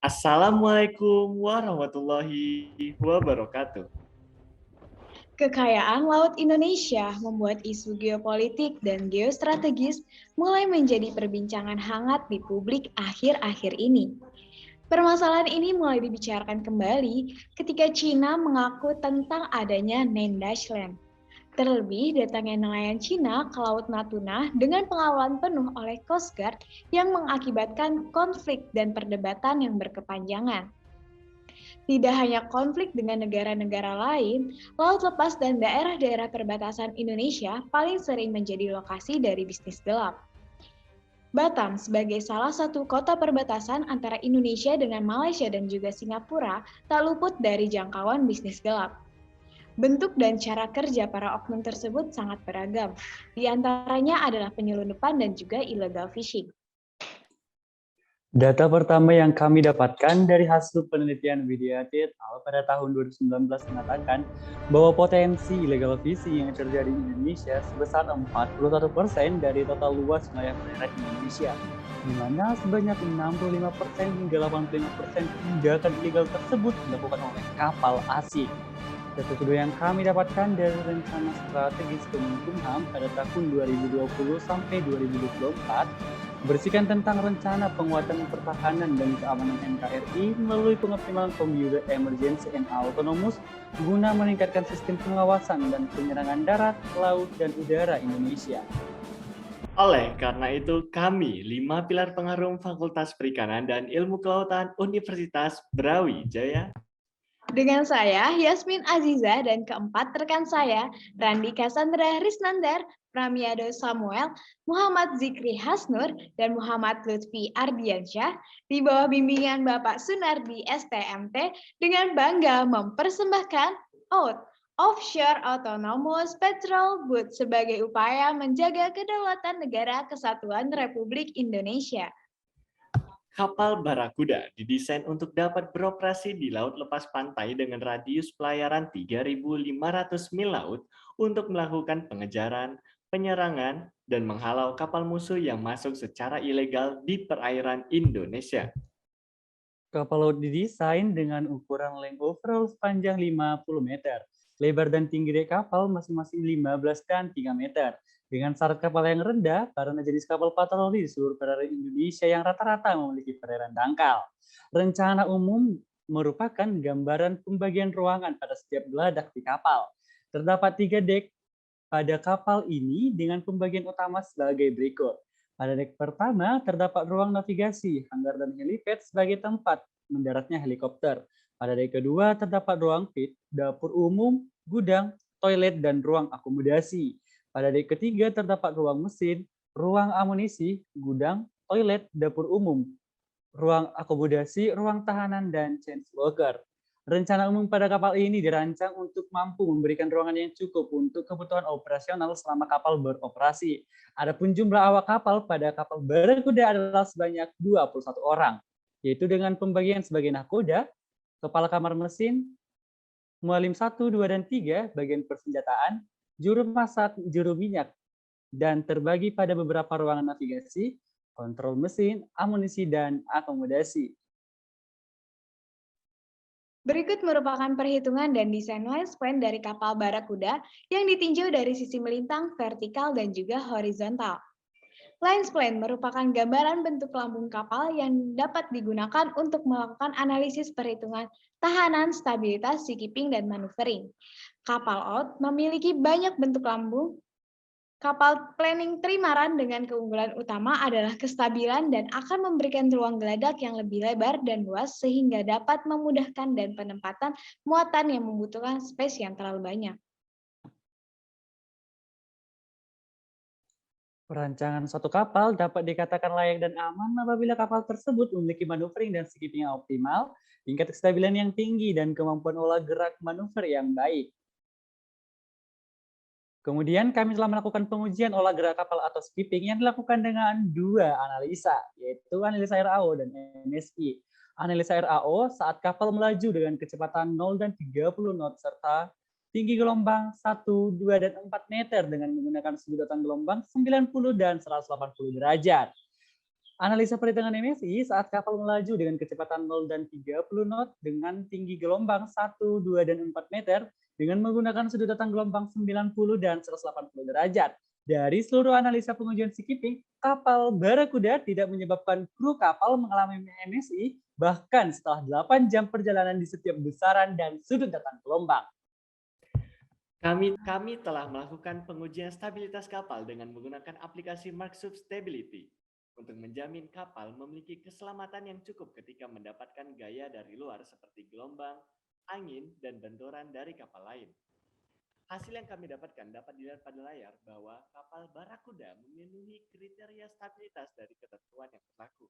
Assalamualaikum warahmatullahi wabarakatuh. Kekayaan laut Indonesia membuat isu geopolitik dan geostrategis mulai menjadi perbincangan hangat di publik akhir-akhir ini. Permasalahan ini mulai dibicarakan kembali ketika China mengaku tentang adanya Name-Dash Land. Terlebih datangnya nelayan Cina ke Laut Natuna dengan pengawalan penuh oleh Coast Guard yang mengakibatkan konflik dan perdebatan yang berkepanjangan. Tidak hanya konflik dengan negara-negara lain, laut lepas dan daerah-daerah perbatasan Indonesia paling sering menjadi lokasi dari bisnis gelap. Batam sebagai salah satu kota perbatasan antara Indonesia dengan Malaysia dan juga Singapura tak luput dari jangkauan bisnis gelap. Bentuk dan cara kerja para oknum tersebut sangat beragam. Di antaranya adalah penyelundupan dan juga illegal fishing. Data pertama yang kami dapatkan dari hasil penelitian Widya et al. Pada tahun 2019 mengatakan bahwa potensi illegal fishing yang terjadi di Indonesia sebesar 41% dari total luas wilayah perairan Indonesia, di mana sebanyak 65% hingga 85% tindakan ilegal tersebut dilakukan oleh kapal asing. Data kedua yang kami dapatkan dari rencana strategis Kemenkumham pada tahun 2020 sampai 2024 berisikan tentang rencana penguatan pertahanan dan keamanan NKRI melalui pengoptimalan Computer Emergency and Autonomous guna meningkatkan sistem pengawasan dan penyerangan darat, laut, dan udara Indonesia. Oleh karena itu, kami 5 pilar pengharum Fakultas Perikanan dan Ilmu Kelautan Universitas Brawijaya Dengan saya, Yasmin Aziza, dan keempat rekan saya, Randi Cassandra Risnandar, Pramiado Samuel, Muhammad Zikri Hasnur, dan Muhammad Lutfi Ardiansyah, di bawah bimbingan Bapak Sunardi STMT, dengan bangga mempersembahkan OAT, Offshore Autonomous Patrol Boat, sebagai upaya menjaga kedaulatan negara kesatuan Republik Indonesia. Kapal Barakuda didesain untuk dapat beroperasi di laut lepas pantai dengan radius pelayaran 3.500 mil laut untuk melakukan pengejaran, penyerangan, dan menghalau kapal musuh yang masuk secara ilegal di perairan Indonesia. Kapal laut didesain dengan ukuran length overall sepanjang 50 meter, lebar dan tinggi dek kapal masing-masing 15 dan 3 meter. Dengan syarat kapal yang rendah karena jenis kapal patroli di seluruh perairan Indonesia yang rata-rata memiliki perairan dangkal. Rencana umum merupakan gambaran pembagian ruangan pada setiap geladak di kapal. Terdapat 3 dek pada kapal ini dengan pembagian utama sebagai berikut. Pada dek pertama terdapat ruang navigasi, hanggar dan helipad sebagai tempat mendaratnya helikopter. Pada dek kedua terdapat ruang pit, dapur umum, gudang, toilet, dan ruang akomodasi. Pada dek ketiga terdapat ruang mesin, ruang amunisi, gudang, toilet, dapur umum, ruang akomodasi, ruang tahanan, dan change locker. Rencana umum pada kapal ini dirancang untuk mampu memberikan ruangan yang cukup untuk kebutuhan operasional selama kapal beroperasi. Adapun jumlah awak kapal pada kapal Barakuda adalah sebanyak 21 orang, yaitu dengan pembagian sebagai nahkoda, kepala kamar mesin, mualim 1, 2, dan 3, bagian persenjataan, juru masak, juru minyak, dan terbagi pada beberapa ruangan navigasi, kontrol mesin, amunisi, dan akomodasi. Berikut merupakan perhitungan dan desain lifespan dari kapal Barakuda yang ditinjau dari sisi melintang, vertikal, dan juga horizontal. Lifespan merupakan gambaran bentuk lambung kapal yang dapat digunakan untuk melakukan analisis perhitungan tahanan, stabilitas, seakeeping, dan maneuvering. Kapal out memiliki banyak bentuk lambung. Kapal planning trimaran dengan keunggulan utama adalah kestabilan dan akan memberikan ruang geladak yang lebih lebar dan luas sehingga dapat memudahkan dan penempatan muatan yang membutuhkan space yang terlalu banyak. Perancangan suatu kapal dapat dikatakan layak dan aman apabila kapal tersebut memiliki maneuvering dan seakeeping yang optimal, tingkat kestabilan yang tinggi, dan kemampuan olah gerak manuver yang baik. Kemudian kami telah melakukan pengujian olah gerak kapal atau skipping yang dilakukan dengan 2 analisa, yaitu analisa RAO dan NSI. Analisa RAO saat kapal melaju dengan kecepatan 0 dan 30 knot serta tinggi gelombang 1, 2, dan 4 meter dengan menggunakan sudut datang gelombang 90 dan 180 derajat. Analisa perhitungan MSI saat kapal melaju dengan kecepatan 0 dan 30 knot dengan tinggi gelombang 1, 2, dan 4 meter dengan menggunakan sudut datang gelombang 90 dan 180 derajat. Dari seluruh analisa pengujian skipping, kapal Barakuda tidak menyebabkan kru kapal mengalami MSI bahkan setelah 8 jam perjalanan di setiap besaran dan sudut datang gelombang. Kami telah melakukan pengujian stabilitas kapal dengan menggunakan aplikasi Marksub Stability untuk menjamin kapal memiliki keselamatan yang cukup ketika mendapatkan gaya dari luar seperti gelombang, angin, dan benturan dari kapal lain. Hasil yang kami dapatkan dapat dilihat pada layar bahwa kapal Barakuda memenuhi kriteria stabilitas dari ketentuan yang berlaku.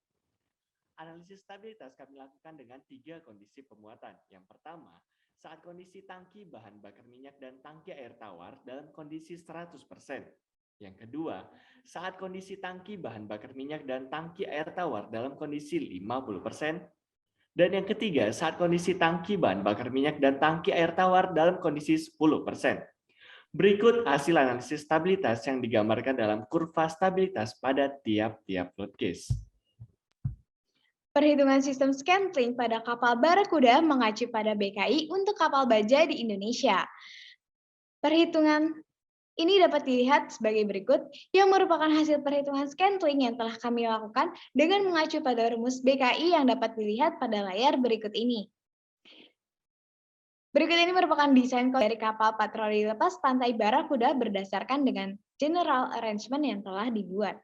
Analisis stabilitas kami lakukan dengan 3 kondisi pemuatan. Yang pertama, saat kondisi tangki bahan bakar minyak dan tangki air tawar dalam kondisi 100%. Yang kedua, saat kondisi tangki bahan bakar minyak dan tangki air tawar dalam kondisi 50%. Dan yang ketiga, saat kondisi tangki bahan bakar minyak dan tangki air tawar dalam kondisi 10%. Berikut hasil analisis stabilitas yang digambarkan dalam kurva stabilitas pada tiap-tiap load case. Perhitungan sistem Scantling pada kapal Barakuda mengacu pada BKI untuk kapal baja di Indonesia. Perhitungan ini dapat dilihat sebagai berikut, yang merupakan hasil perhitungan Scantling yang telah kami lakukan dengan mengacu pada rumus BKI yang dapat dilihat pada layar berikut ini. Berikut ini merupakan desain dari kapal patroli lepas pantai Barakuda berdasarkan dengan general arrangement yang telah dibuat.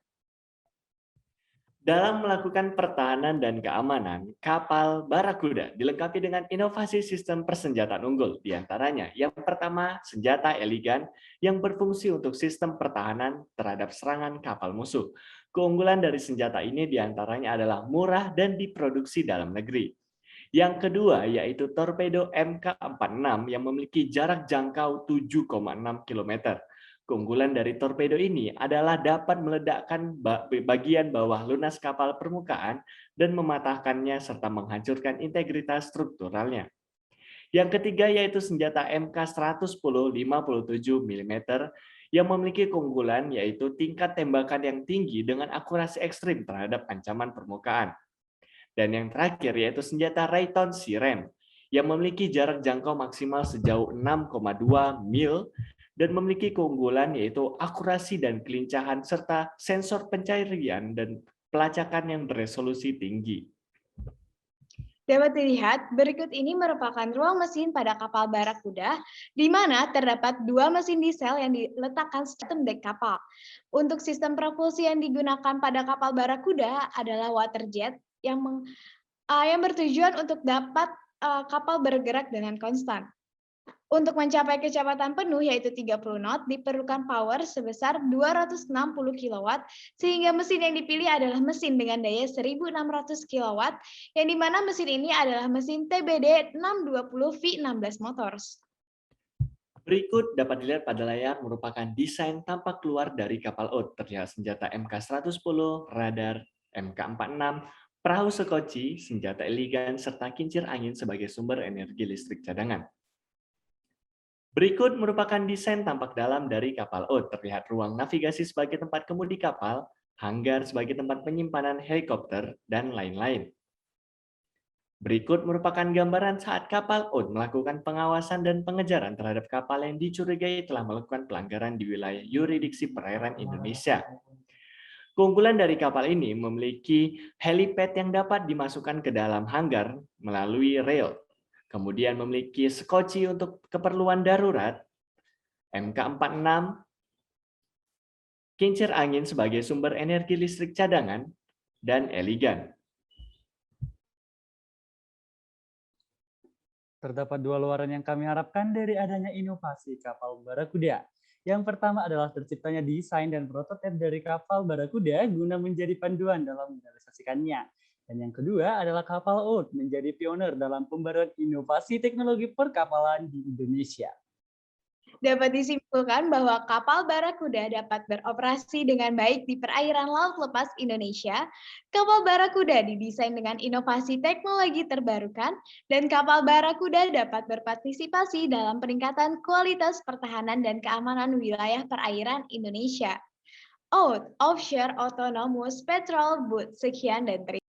Dalam melakukan pertahanan dan keamanan, kapal Barakuda dilengkapi dengan inovasi sistem persenjataan unggul, di antaranya yang pertama, senjata Elegant yang berfungsi untuk sistem pertahanan terhadap serangan kapal musuh. Keunggulan dari senjata ini di antaranya adalah murah dan diproduksi dalam negeri. Yang kedua yaitu torpedo MK46 yang memiliki jarak jangkau 7,6 km. Keunggulan dari torpedo ini adalah dapat meledakkan bagian bawah lunas kapal permukaan dan mematahkannya serta menghancurkan integritas strukturalnya. Yang ketiga yaitu senjata MK110 57 mm yang memiliki keunggulan yaitu tingkat tembakan yang tinggi dengan akurasi ekstrim terhadap ancaman permukaan. Dan yang terakhir yaitu senjata Raytheon Siren yang memiliki jarak jangkau maksimal sejauh 6,2 mil dan memiliki keunggulan yaitu akurasi dan kelincahan serta sensor pencarian dan pelacakan yang beresolusi tinggi. Dapat dilihat, berikut ini merupakan ruang mesin pada kapal Barakuda, di mana terdapat 2 mesin diesel yang diletakkan sistem dek kapal. Untuk sistem propulsi yang digunakan pada kapal Barakuda adalah water jet yang bertujuan untuk dapat kapal bergerak dengan konstan. Untuk mencapai kecepatan penuh yaitu 30 knot diperlukan power sebesar 260 kW sehingga mesin yang dipilih adalah mesin dengan daya 1600 kW yang dimana mesin ini adalah mesin TBD 620 V16 motors. Berikut dapat dilihat pada layar merupakan desain tampak keluar dari kapal OUT. Terlihat senjata MK110, radar MK46, perahu sekoci, senjata Elegant, serta kincir angin sebagai sumber energi listrik cadangan. Berikut merupakan desain tampak dalam dari kapal OUT. Terlihat ruang navigasi sebagai tempat kemudi kapal, hanggar sebagai tempat penyimpanan helikopter, dan lain-lain. Berikut merupakan gambaran saat kapal OUT melakukan pengawasan dan pengejaran terhadap kapal yang dicurigai telah melakukan pelanggaran di wilayah yurisdiksi perairan Indonesia. Keunggulan dari kapal ini memiliki helipad yang dapat dimasukkan ke dalam hanggar melalui rail. Kemudian memiliki sekoci untuk keperluan darurat, MK46, kincir angin sebagai sumber energi listrik cadangan, dan Elegant. Terdapat 2 luaran yang kami harapkan dari adanya inovasi kapal Barakuda. Yang pertama adalah terciptanya desain dan prototipe dari kapal Barakuda guna menjadi panduan dalam merealisasikannya. Dan yang kedua adalah kapal OUT menjadi pioner dalam pembaruan inovasi teknologi perkapalan di Indonesia. Dapat disimpulkan bahwa kapal Barakuda dapat beroperasi dengan baik di perairan laut lepas Indonesia. Kapal Barakuda didesain dengan inovasi teknologi terbarukan, dan kapal Barakuda dapat berpartisipasi dalam peningkatan kualitas pertahanan dan keamanan wilayah perairan Indonesia. OAT, Offshore Autonomous Petrol Boat. Sekian dan terima